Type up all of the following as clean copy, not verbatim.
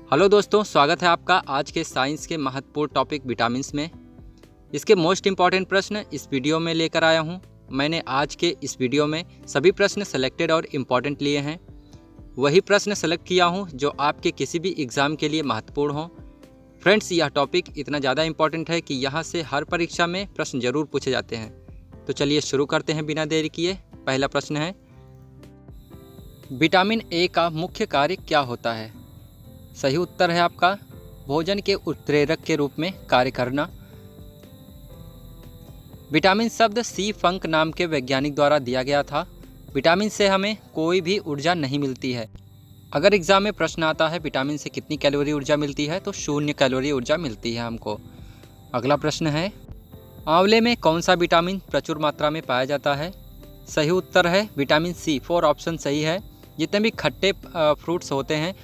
Hello दोस्तों, स्वागत है आपका आज के साइंस के महत्वपूर्ण टॉपिक विटामिन्स में। इसके मोस्ट इम्पॉर्टेंट प्रश्न इस वीडियो में लेकर आया हूं। मैंने आज के इस वीडियो में सभी प्रश्न सेलेक्टेड और इम्पॉर्टेंट लिए हैं। वही प्रश्न सेलेक्ट किया हूं जो आपके किसी भी एग्ज़ाम के लिए महत्वपूर्ण हो। फ्रेंड्स, यह टॉपिक इतना ज़्यादा इम्पॉर्टेंट है कि यहाँ से हर परीक्षा में प्रश्न जरूर पूछे जाते हैं। तो चलिए शुरू करते हैं बिना देरी किए। पहला प्रश्न है, विटामिन ए का मुख्य कार्य क्या होता है? सही उत्तर है आपका भोजन के उत्प्रेरक के रूप में कार्य करना। विटामिन शब्द सी फंक नाम के वैज्ञानिक द्वारा दिया गया था। विटामिन से हमें कोई भी ऊर्जा नहीं मिलती है। अगर एग्जाम में प्रश्न आता है विटामिन से कितनी कैलोरी ऊर्जा मिलती है, तो 0 कैलोरी ऊर्जा मिलती है हमको। अगला प्रश्न है, आंवले में कौन सा विटामिन प्रचुर मात्रा में पाया जाता है? सही उत्तर है विटामिन सी। 4 ऑप्शन सही है। जितने भी खट्टे फ्रूट्स होते हैं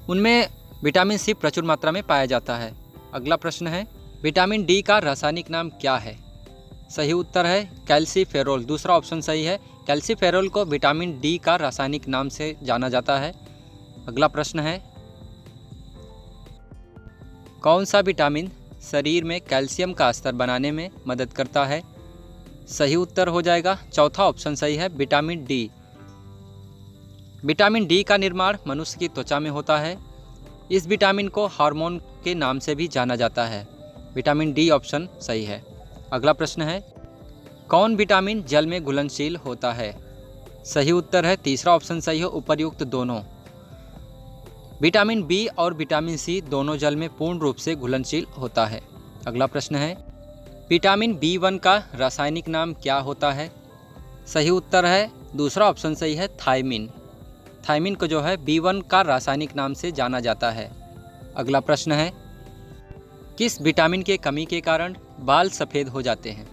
उनमें विटामिन सी प्रचुर मात्रा में पाया जाता है। अगला प्रश्न है, विटामिन डी का रासायनिक नाम क्या है? सही उत्तर है कैल्सीफेरोल। दूसरा ऑप्शन सही है। कैल्सीफेरोल को विटामिन डी का रासायनिक नाम से जाना जाता है। अगला प्रश्न है, कौन सा विटामिन शरीर में कैल्शियम का स्तर बनाने में मदद करता है? सही उत्तर हो जाएगा चौथा ऑप्शन सही है, विटामिन डी। विटामिन डी का निर्माण मनुष्य की त्वचा में होता है। इस विटामिन को हार्मोन के नाम से भी जाना जाता है। विटामिन डी ऑप्शन सही है। अगला प्रश्न है, कौन विटामिन जल में घुलनशील होता है? सही उत्तर है तीसरा ऑप्शन सही है, उपर्युक्त दोनों। विटामिन बी और विटामिन सी दोनों जल में पूर्ण रूप से घुलनशील होता है। अगला प्रश्न है, विटामिन B1 का रासायनिक नाम क्या होता है? सही उत्तर है दूसरा ऑप्शन सही है, थायमिन। थायमिन को जो है B1 का रासायनिक नाम से जाना जाता है। अगला प्रश्न है, किस विटामिन के कमी के कारण बाल सफ़ेद हो जाते हैं?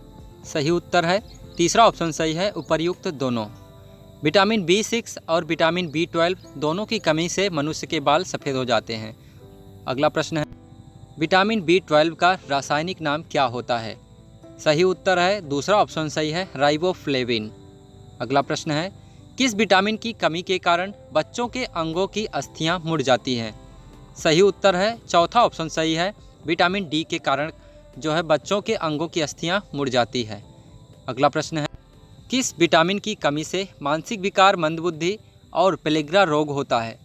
सही उत्तर है तीसरा ऑप्शन सही है, उपर्युक्त दोनों। विटामिन B6 और विटामिन B12 दोनों की कमी से मनुष्य के बाल सफ़ेद हो जाते हैं। अगला प्रश्न है, विटामिन B12 का रासायनिक नाम क्या होता है? सही उत्तर है दूसरा ऑप्शन सही है, राइबोफ्लेविन। अगला प्रश्न है, किस विटामिन की कमी के कारण बच्चों के अंगों की अस्थियां मुड़ जाती हैं? सही उत्तर है चौथा ऑप्शन सही है, विटामिन डी के कारण जो है बच्चों के अंगों की अस्थियां मुड़ जाती है। अगला प्रश्न है, किस विटामिन की कमी से मानसिक विकार, मंदबुद्धि और पेलेग्रा रोग होता है?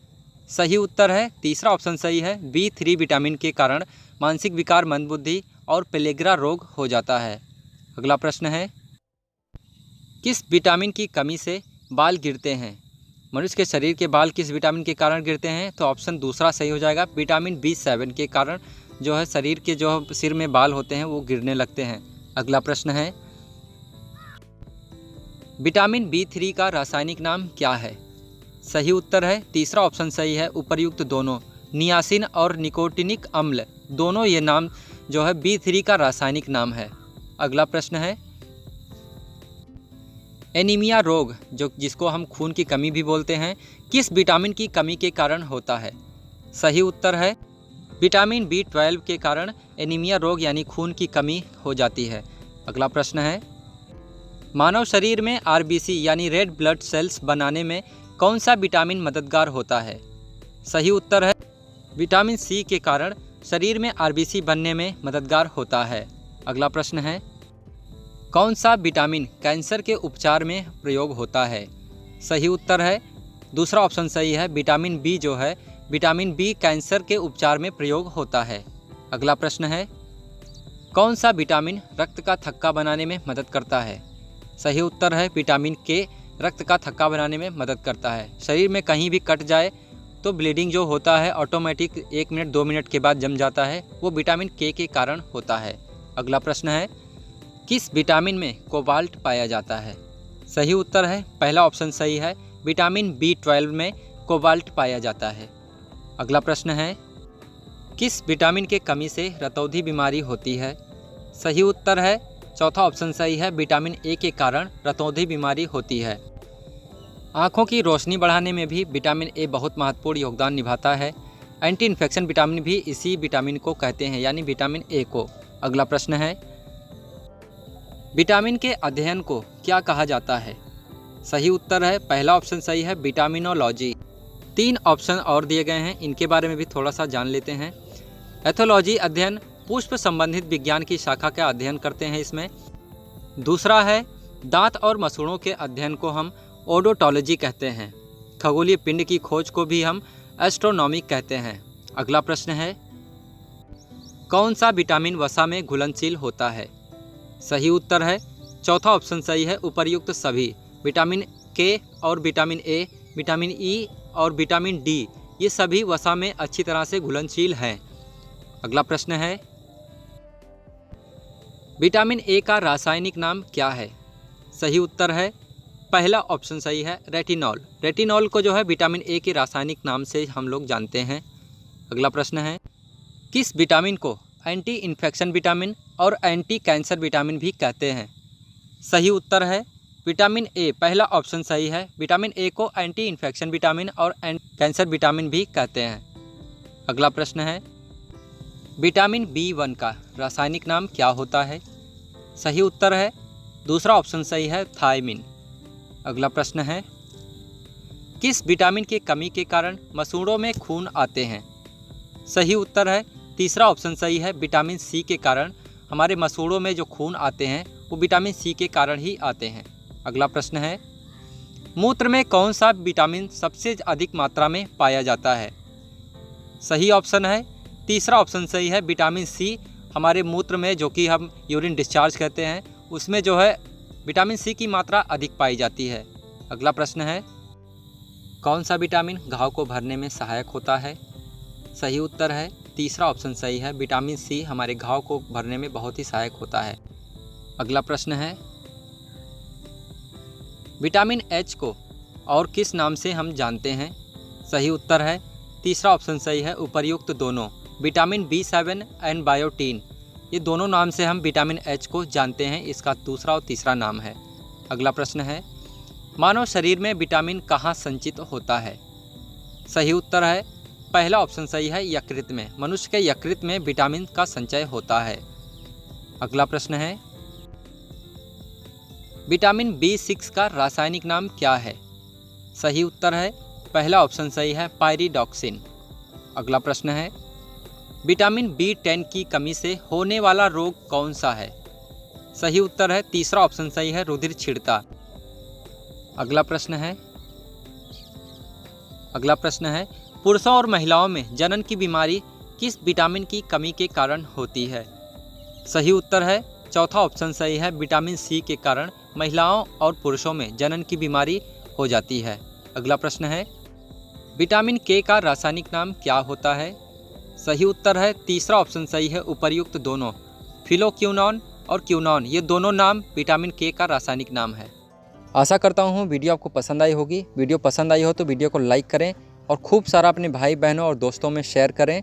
सही उत्तर है तीसरा ऑप्शन सही है, B3 विटामिन के कारण मानसिक विकार, मंदबुद्धि और पेलेग्रा रोग हो जाता है। अगला प्रश्न है, किस विटामिन की कमी से बाल गिरते हैं? मनुष्य के शरीर के बाल किस विटामिन के कारण गिरते हैं? तो ऑप्शन दूसरा सही हो जाएगा, विटामिन B7 के कारण जो है शरीर के जो सिर में बाल होते हैं वो गिरने लगते हैं। अगला प्रश्न है, विटामिन B3 का रासायनिक नाम क्या है? सही उत्तर है तीसरा ऑप्शन सही है, उपर्युक्त दोनों। नियासिन और निकोटिनिक अम्ल दोनों ये नाम जो है B3 का रासायनिक नाम है। अगला प्रश्न है, एनीमिया रोग जिसको हम खून की कमी भी बोलते हैं, किस विटामिन की कमी के कारण होता है? सही उत्तर है विटामिन B12 के कारण एनीमिया रोग यानी खून की कमी हो जाती है। अगला प्रश्न है, मानव शरीर में RBC यानी रेड ब्लड सेल्स बनाने में कौन सा विटामिन मददगार होता है? सही उत्तर है विटामिन C के कारण शरीर में RBC बनने में मददगार होता है। अगला प्रश्न है, कौन सा विटामिन कैंसर के उपचार में प्रयोग होता है? सही उत्तर है दूसरा ऑप्शन सही है, विटामिन B जो है विटामिन B कैंसर के उपचार में प्रयोग होता है। अगला प्रश्न है, कौन सा विटामिन रक्त का थक्का बनाने में मदद करता है? सही उत्तर है विटामिन K रक्त का थक्का बनाने में मदद करता है। शरीर में कहीं भी कट जाए तो ब्लीडिंग जो होता है ऑटोमेटिक 1 मिनट 2 मिनट के बाद जम जाता है, वो विटामिन K के कारण होता है। अगला प्रश्न है, किस विटामिन में कोबाल्ट पाया जाता है? सही उत्तर है पहला ऑप्शन सही है, विटामिन B12 में कोबाल्ट पाया जाता है। अगला प्रश्न है, किस विटामिन के कमी से रतौंधी बीमारी होती है? सही उत्तर है चौथा ऑप्शन सही है, विटामिन A के कारण रतौंधी बीमारी होती है। आँखों की रोशनी बढ़ाने में भी विटामिन A बहुत महत्वपूर्ण योगदान निभाता है। एंटी इन्फेक्शन विटामिन भी इसी विटामिन को कहते हैं, यानी विटामिन A को। अगला प्रश्न है, विटामिन के अध्ययन को क्या कहा जाता है? सही उत्तर है पहला ऑप्शन सही है, विटामिनोलॉजी। 3 ऑप्शन और दिए गए हैं, इनके बारे में भी थोड़ा सा जान लेते हैं। एथोलॉजी अध्ययन पुष्प संबंधित विज्ञान की शाखा का अध्ययन करते हैं इसमें। दूसरा है दांत और मसूड़ों के अध्ययन को हम ओडोटोलॉजी कहते हैं। खगोलीय पिंड की खोज को भी हम एस्ट्रोनॉमी कहते हैं। अगला प्रश्न है कौन सा विटामिन वसा में घुलनशील होता है? सही उत्तर है चौथा ऑप्शन सही है, उपर्युक्त सभी। विटामिन के और विटामिन ए, विटामिन ई और विटामिन डी ये सभी वसा में अच्छी तरह से घुलनशील हैं। अगला प्रश्न है विटामिन ए का रासायनिक नाम क्या है? सही उत्तर है पहला ऑप्शन सही है, रेटिनॉल। रेटिनॉल को जो है विटामिन ए के रासायनिक नाम से हम लोग जानते हैं। अगला प्रश्न है किस विटामिन को एंटी इन्फेक्शन विटामिन और एंटी कैंसर विटामिन भी कहते हैं? सही उत्तर है विटामिन ए, पहला ऑप्शन सही है। विटामिन ए को एंटी इन्फेक्शन विटामिन और कैंसर विटामिन भी कहते हैं। अगला प्रश्न है विटामिन B1 का रासायनिक नाम क्या होता है? सही उत्तर है दूसरा ऑप्शन सही है, थायमिन। अगला प्रश्न है किस विटामिन की कमी के कारण मसूड़ों में खून आते हैं? सही उत्तर है तीसरा ऑप्शन सही है, विटामिन सी के कारण हमारे मसूड़ों में जो खून आते हैं वो विटामिन सी के कारण ही आते हैं। अगला प्रश्न है मूत्र में कौन सा विटामिन सबसे अधिक मात्रा में पाया जाता है? सही ऑप्शन है तीसरा ऑप्शन सही है, विटामिन सी। हमारे मूत्र में जो कि हम यूरिन डिस्चार्ज कहते हैं उसमें जो है विटामिन सी की मात्रा अधिक पाई जाती है। अगला प्रश्न है कौन सा विटामिन घाव को भरने में सहायक होता है? सही उत्तर है तीसरा ऑप्शन सही है, विटामिन सी हमारे घाव को भरने में बहुत ही सहायक होता है। अगला प्रश्न है विटामिन एच को और किस नाम से हम जानते हैं? सही उत्तर है तीसरा ऑप्शन सही है, उपर्युक्त दोनों। विटामिन B7 एंड बायोटीन ये दोनों नाम से हम विटामिन एच को जानते हैं, इसका दूसरा और तीसरा नाम है। अगला प्रश्न है मानव शरीर में विटामिन कहाँ संचित होता है? सही उत्तर है पहला ऑप्शन सही है, यकृत में। मनुष्य के यकृत में विटामिन का संचय होता है। अगला प्रश्न है विटामिन B6 का रासायनिक नाम क्या है? सही उत्तर है पहला ऑप्शन सही है, पायरिडॉक्सिन। अगला प्रश्न है विटामिन B10 की कमी से होने वाला रोग कौन सा है? सही उत्तर है तीसरा ऑप्शन सही है, रुधिर छिड़ता। अगला प्रश्न है पुरुषों और महिलाओं में जनन की बीमारी किस विटामिन की कमी के कारण होती है? सही उत्तर है चौथा ऑप्शन सही है, विटामिन सी के कारण महिलाओं और पुरुषों में जनन की बीमारी हो जाती है। अगला प्रश्न है विटामिन के का रासायनिक नाम क्या होता है? सही उत्तर है तीसरा ऑप्शन सही है, उपर्युक्त दोनों। फिलोक्विनोन और क्विनोन ये दोनों नाम विटामिन के का रासायनिक नाम है। आशा करता हूँ वीडियो आपको पसंद आई होगी। वीडियो पसंद आई हो तो वीडियो को लाइक करें और खूब सारा अपने भाई बहनों और दोस्तों में शेयर करें।